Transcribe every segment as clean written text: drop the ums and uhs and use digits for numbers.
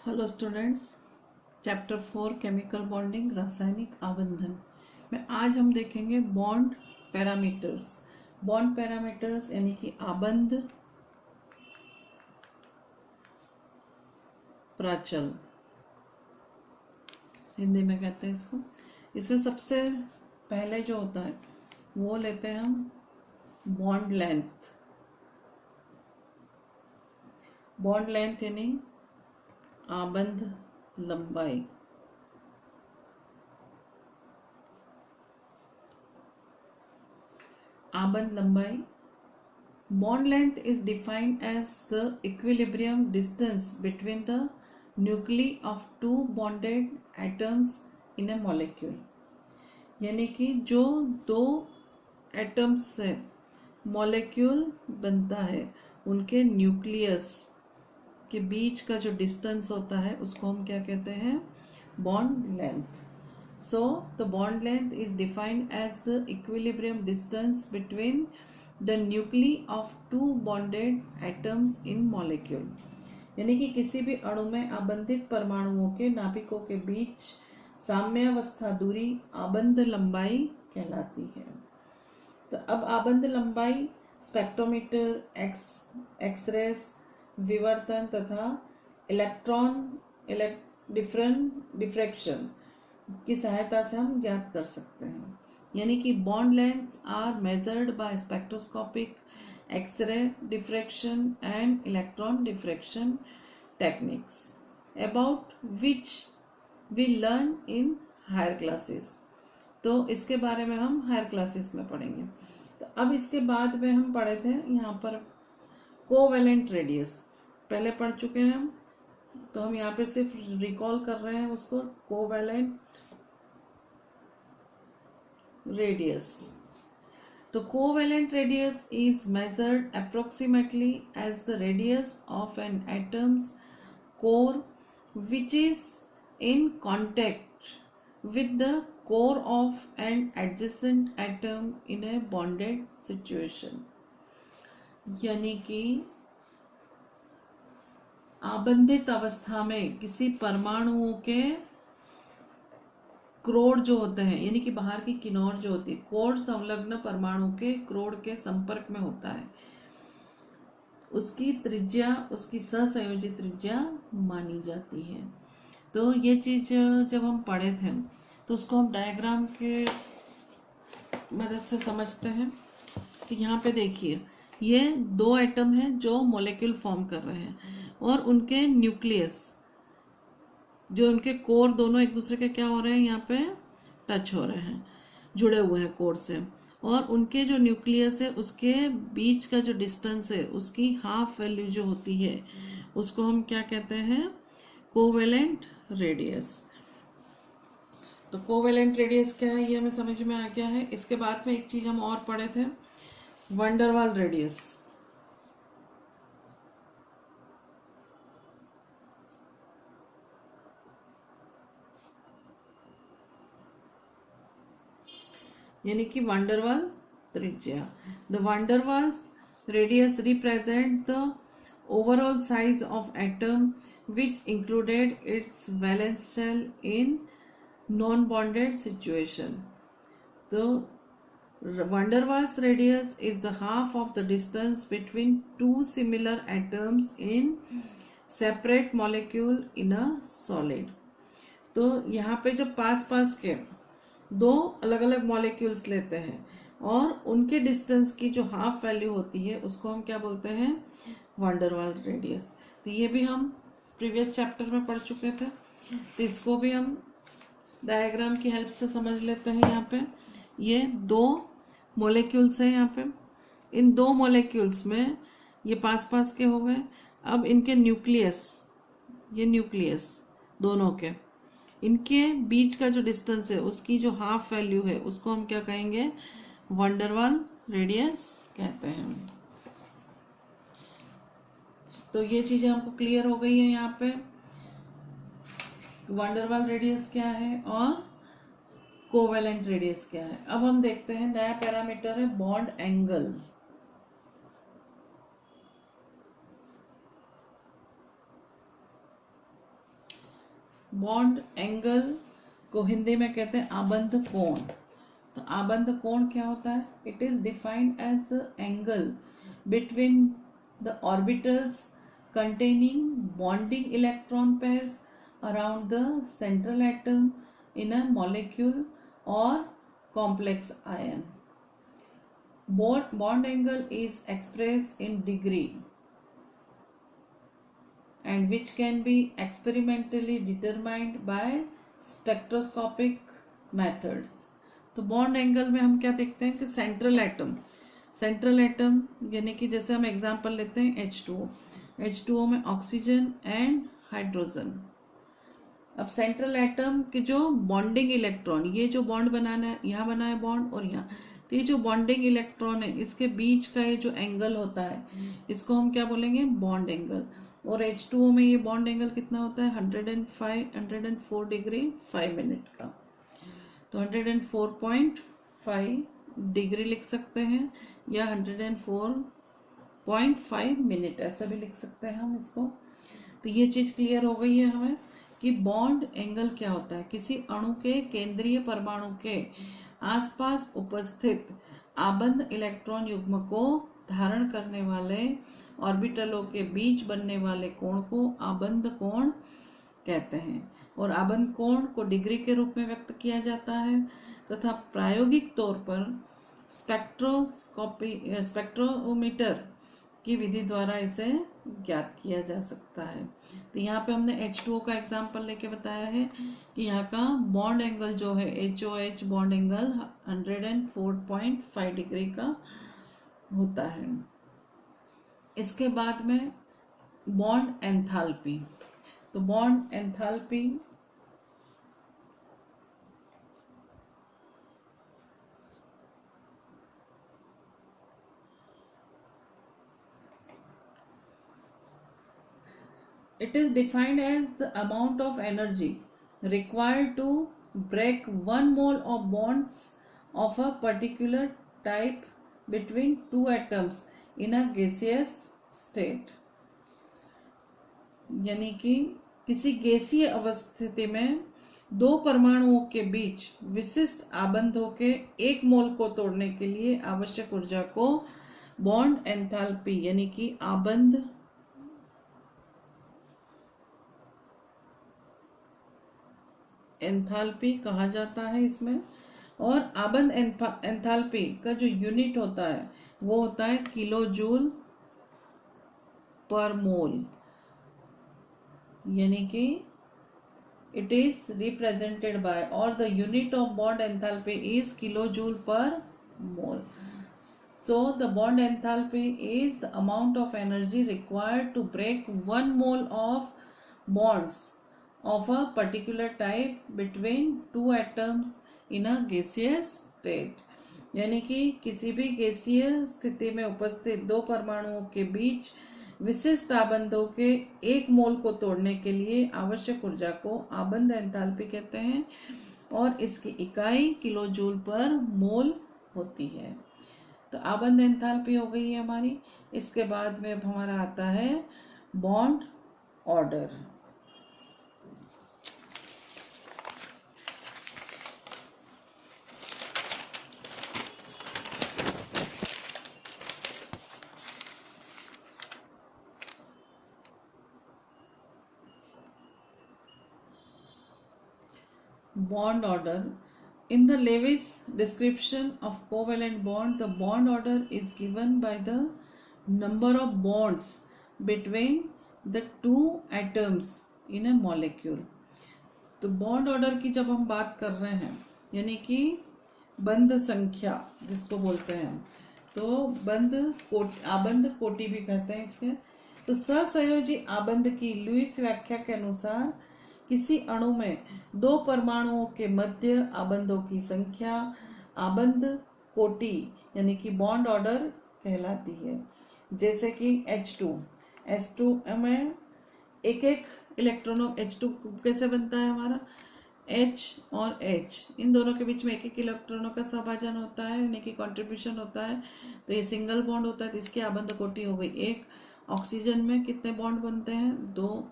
Hello students, chapter 4 chemical bonding रासायनिक आबंधन में आज हम देखेंगे बॉन्ड पैरामीटर्स। बॉन्ड पैरामीटर्स यानी कि आबंध प्राचल हिंदी में कहते हैं इसको। इसमें सबसे पहले जो होता है वो लेते हैं हम बॉन्ड लेंथ। बॉन्ड लेंथ यानी आबंध लंबाई। आबंध लंबाई bond length is defined as the equilibrium distance between the nuclei of two bonded atoms in a molecule। यानी कि जो दो एटम्स से मॉलिक्यूल बनता है उनके न्यूक्लियस के बीच का जो डिस्टेंस होता है उसको हम क्या कहते हैं? Bond length. So the bond length is defined as the equilibrium distance between the nuclei of two bonded atoms in molecule। यानी कि किसी भी अणु में आबंधित परमाणुओं के नाभिकों के बीच साम्यावस्था दूरी आबंध लंबाई कहलाती है। तो अब आबंध लंबाई स्पेक्ट्रोमीटर, एक्सरेस, विवर्तन तथा डिफ्रैक्शन की सहायता से हम ज्ञात कर सकते हैं। यानी कि bond lengths are measured by spectroscopic, X ray diffraction and electron diffraction techniques about which we learn in higher classes. तो इसके बारे में हम हायर क्लासेस में पढ़ेंगे। तो अब इसके बाद में हम पढ़े थे यहाँ पर कोवेलेंट रेडियस, पहले पढ़ चुके हैं हम। तो हम यहाँ पे सिर्फ रिकॉल कर रहे हैं उसको, कोवेलेंट radius। तो covalent radius is measured approximately as the radius of an atom's core which is in contact with the core of an adjacent atom in a bonded situation। यानी कि आबंधित अवस्था में किसी परमाणुओं के क्रोड जो होते हैं, यानी कि बाहर की किनार जो होती है, कोर संलग्न परमाणु के क्रोड के संपर्क में होता है, उसकी त्रिज्या, उसकी सहसंयोजित त्रिज्या मानी जाती है। तो ये चीज जब हम पढ़े थे तो उसको हम डायग्राम के मदद से समझते हैं। तो यहाँ पे देखिए, ये दो एटम हैं जो मॉलिक्यूल फॉर्म कर रहे हैं और उनके न्यूक्लियस, जो उनके कोर दोनों एक दूसरे के क्या हो रहे हैं, यहाँ पे टच हो रहे हैं, जुड़े हुए हैं कोर से। और उनके जो न्यूक्लियस है उसके बीच का जो डिस्टेंस है उसकी हाफ वैल्यू जो होती है उसको हम क्या कहते हैं? Covalent radius. तो कोवेलेंट रेडियस क्या है ये हमें समझ में आ गया है। इसके बाद में एक चीज हम और पढ़े थे, वंडरवाल रेडियस। यानी कि वंडरवाल त्रिज्या। The van der Waal radius represents the overall size of atom which included its valence shell in non bonded situation. तो van der Waals radius is the half of the distance between two similar atoms in separate molecule in a solid. तो यहाँ पे जब पास पास के दो अलग अलग molecules लेते हैं और उनके डिस्टेंस की जो हाफ वैल्यू होती है उसको हम क्या बोलते हैं? Van der Waals radius. तो ये भी हम प्रीवियस चैप्टर में पढ़ चुके थे। तो इसको भी हम डायग्राम की हेल्प से समझ लेते हैं। यहाँ पे ये दो मॉलिक्यूल्स हैं, यहाँ पे इन दो मॉलिक्यूल्स में ये पास पास के हो गए। अब इनके न्यूक्लियस, ये न्यूक्लियस दोनों के, इनके बीच का जो डिस्टेंस है उसकी जो हाफ वैल्यू है उसको हम क्या कहेंगे? वंडरवाल रेडियस कहते हैं। तो ये चीजें हमको क्लियर हो गई है यहाँ पे, वंडरवाल रेडियस क्या है और कोवेलेंट रेडियस क्या है। अब हम देखते हैं नया पैरामीटर है बॉन्ड एंगल। बॉन्ड एंगल को हिंदी में कहते हैं आबंध कोण। तो आबंध कोण क्या होता है? It is defined as the angle between the orbitals containing bonding electron pairs around the central atom in a molecule or complex ion. Bond angle is expressed in degree and which can be experimentally determined by spectroscopic methods. तो bond angle में हम क्या देखते हैं कि central atom यानी कि जैसे हम एग्जांपल लेते हैं H2O में ऑक्सीजन एंड हाइड्रोजन। अब सेंट्रल एटम के जो बॉन्डिंग इलेक्ट्रॉन, ये जो बॉन्ड बनाना है, यहाँ बना है बॉन्ड और यहाँ, तो ये जो बॉन्डिंग इलेक्ट्रॉन है इसके बीच का ये जो एंगल होता है इसको हम क्या बोलेंगे? Bond angle. और H2O में ये बॉन्ड एंगल कितना होता है? 104 डिग्री 5 मिनट का। तो 104.5 डिग्री लिख सकते हैं या 104.5 मिनट ऐसा भी लिख सकते हैं हम इसको। तो ये चीज क्लियर हो गई है हमें कि बॉन्ड एंगल क्या होता है। किसी अणु के केंद्रीय परमाणु के आसपास उपस्थित आबंध इलेक्ट्रॉन युग्म को धारण करने वाले ऑर्बिटलों के बीच बनने वाले कोण को आबंध कोण कहते हैं। और आबंध कोण को डिग्री के रूप में व्यक्त किया जाता है तथा प्रायोगिक तौर पर स्पेक्ट्रोमीटर की विधि द्वारा इसे ज्ञात किया जा सकता है। तो यहाँ पे हमने H2O का एग्जाम्पल लेके बताया है कि यहाँ का बॉन्ड एंगल जो है HOH बॉन्ड एंगल 104.5 डिग्री का होता है। इसके बाद में बॉन्ड एंथैल्पी। तो bond enthalpy it is defined as the amount of energy required to break 1 mole of bonds of a particular type between two atoms in a gaseous state। यानी कि किसी गैसीय अवस्थिति में दो परमाणुओं के बीच विशिष्ट आबंधों के एक मोल को तोड़ने के लिए आवश्यक ऊर्जा को बॉन्ड एंथैल्पी यानी कि आबंध एंथैल्पी कहा जाता है इसमें। और आबंध एंथैल्पी का जो यूनिट होता है वो होता है किलो जूल पर मोल, यानी कि it is represented by or the unit of bond enthalpy is kilojoule per mole. So the bond enthalpy is the amount of energy required to break 1 mole of bonds of a particular type between two atoms in a gaseous state। यानी कि किसी भी गैसीय स्थिति में उपस्थित दो परमाणुओं के बीच विशिष्ट आबंधों के एक मोल को तोड़ने के लिए आवश्यक ऊर्जा को आबंध एंथैल्पी कहते हैं और इसकी इकाई किलो जूल पर मोल होती है। तो आबंध एंथैल्पी हो गई है हमारी। इसके बाद में अब हमारा आता है bond order. Bond order. In the Lewis description of covalent bond, the bond order is given by the number of bonds between the two atoms in a molecule। तो बॉन्ड ऑर्डर की जब हम बात कर रहे हैं यानी कि बंध संख्या जिसको बोलते हैं, तो आबंध कोटि भी कहते हैं इसके। तो सहसंयोजी आबंध की लुईस व्याख्या के अनुसार किसी अणु में दो परमाणुओं के मध्य आबंधों की संख्या आबंध कोटि यानी कि बॉन्ड ऑर्डर कहलाती है। जैसे कि H2 में एक इलेक्ट्रॉनों H2 कैसे बनता है हमारा, H और H इन दोनों के बीच में एक इलेक्ट्रॉनों का सहभाजन होता है यानी कि कंट्रीब्यूशन होता है। तो ये सिंगल बॉन्ड होता है, तो इसकी आबंध कोटि हो गई एक। ऑक्सीजन में कितने बॉन्ड बनते हैं, 2।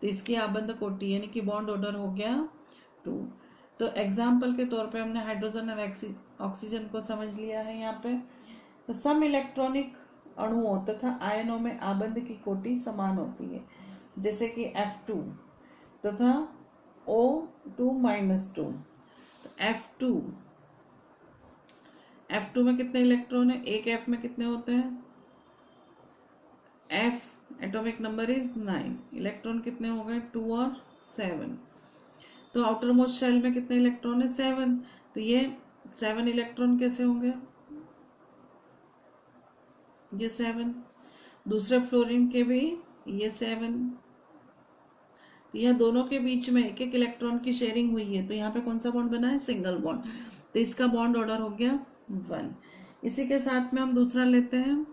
तो इसकी आबंध कोटि यानी कि बॉन्ड ऑर्डर हो गया 2। तो एग्जाम्पल के तौर पे हमने हाइड्रोजन और ऑक्सीजन को समझ लिया है। यहाँ पे तो सम इलेक्ट्रॉनिक अणुओं तथा आयनों में आबंध की कोटि समान होती है, जैसे कि F2 तथा O2-2। F2 में कितने इलेक्ट्रॉन है? एक F में कितने होते हैं? F atomic number is 9। Electron कितने हो गए? 2 और 7। तो आउटर मोस्ट शेल में कितने इलेक्ट्रॉन है? 7। तो ये 7 इलेक्ट्रॉन कैसे होंगे? ये 7। दूसरे फ्लोरीन के भी ये 7। तो यह दोनों के बीच में एक एक इलेक्ट्रॉन की शेयरिंग हुई है, तो यहाँ पे कौन सा बॉन्ड बना है? Single bond. तो इसका बॉन्ड ऑर्डर हो गया 1। इसी के साथ में हम दूसरा लेते हैं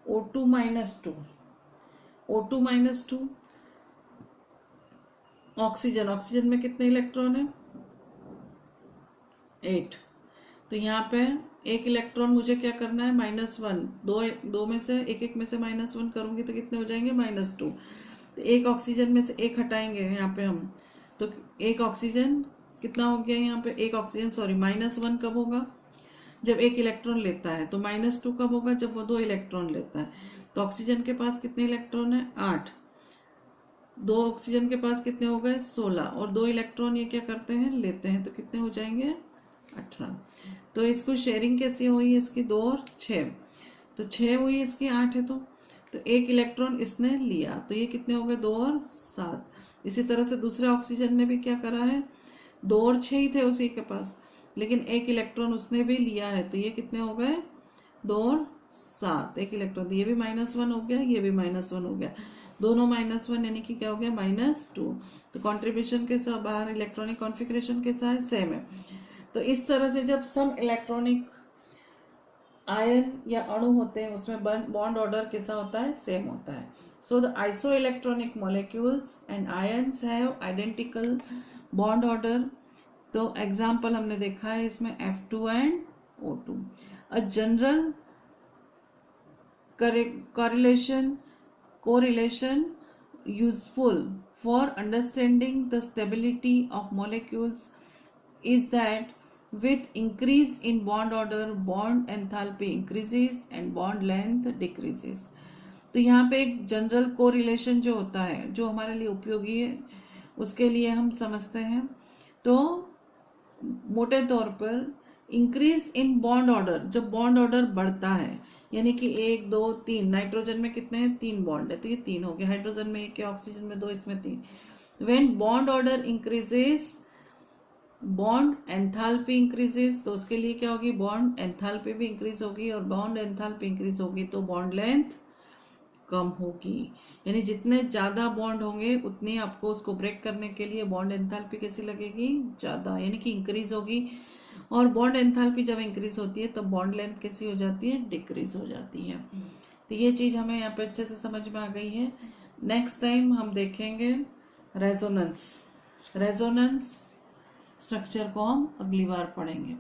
O2-2। O2-2 ऑक्सीजन में कितने इलेक्ट्रॉन है? 8। तो यहाँ पे एक इलेक्ट्रॉन मुझे क्या करना है? -1। दो में से एक में से -1 करूंगी तो कितने हो जाएंगे? -2। तो एक ऑक्सीजन में से एक हटाएंगे यहाँ पे हम, तो एक ऑक्सीजन कितना हो गया यहाँ पे? एक ऑक्सीजन -1 कब होगा? जब एक इलेक्ट्रॉन लेता है। तो -2 कब होगा? जब वो 2 इलेक्ट्रॉन लेता है। तो ऑक्सीजन के पास कितने इलेक्ट्रॉन है? 8। 2 ऑक्सीजन के पास कितने हो गए? 16। और 2 इलेक्ट्रॉन ये क्या करते हैं? लेते हैं। तो कितने हो जाएंगे? 18। तो इसको शेयरिंग कैसी हुई है इसकी? 2 और 6। तो 6 हुई, इसकी 8 है। तो एक इलेक्ट्रॉन इसने लिया, तो ये कितने हो गए? 2 और 7। इसी तरह से दूसरे ऑक्सीजन ने भी क्या करा है? 2 और 6 ही थे उसी के पास, लेकिन एक इलेक्ट्रॉन उसने भी लिया है, तो ये कितने हो गए? 2 और 7। एक इलेक्ट्रॉन, तो ये भी -1 हो गया, ये भी -1 हो गया। दोनों -1 यानी कि क्या हो गया? -2। तो कॉन्ट्रीब्यूशन के साथ बाहर इलेक्ट्रॉनिक कॉन्फिगरेशन के साथ सेम है। तो इस तरह से जब सम इलेक्ट्रॉनिक आयन या अणु होते हैं उसमें बॉन्ड ऑर्डर कैसा होता है? सेम होता है। So the iso electronic molecules and ions have identical bond order. तो एग्जाम्पल हमने देखा है इसमें F2 and O2। A general correlation useful for understanding the stability of molecules is that with increase in bond order, bond enthalpy increases and bond length decreases। तो यहाँ पे एक general correlation जो होता है, जो हमारे लिए उपयोगी है, उसके लिए हम समझते हैं। तो मोटे तौर पर इंक्रीज इन बॉन्ड ऑर्डर, जब बॉन्ड ऑर्डर बढ़ता है, यानी कि 1 2 3, नाइट्रोजन में कितने हैं? 3 बॉन्ड है, तो ये 3 हो गया। हाइड्रोजन में 1 है, ऑक्सीजन में 2, इसमें 3। When bond order increases bond enthalpy increases, तो उसके लिए क्या होगी? बॉन्ड एंथैल्पी भी इंक्रीज होगी, और बॉन्ड एंथैल्पी इंक्रीज होगी तो बॉन्ड लेंथ कम होगी। यानी जितने ज्यादा बॉन्ड होंगे उतनी आपको उसको ब्रेक करने के लिए बॉन्ड एंथैल्पी कैसी लगेगी? ज्यादा, यानी कि इंक्रीज होगी। और बॉन्ड एंथैल्पी जब इंक्रीज होती है तब बॉन्ड लेंथ कैसी हो जाती है? डिक्रीज हो जाती है। तो ये चीज हमें यहाँ पे अच्छे से समझ में आ गई है। नेक्स्ट टाइम हम देखेंगे रेजोनेंस स्ट्रक्चर को हम अगली बार पढ़ेंगे।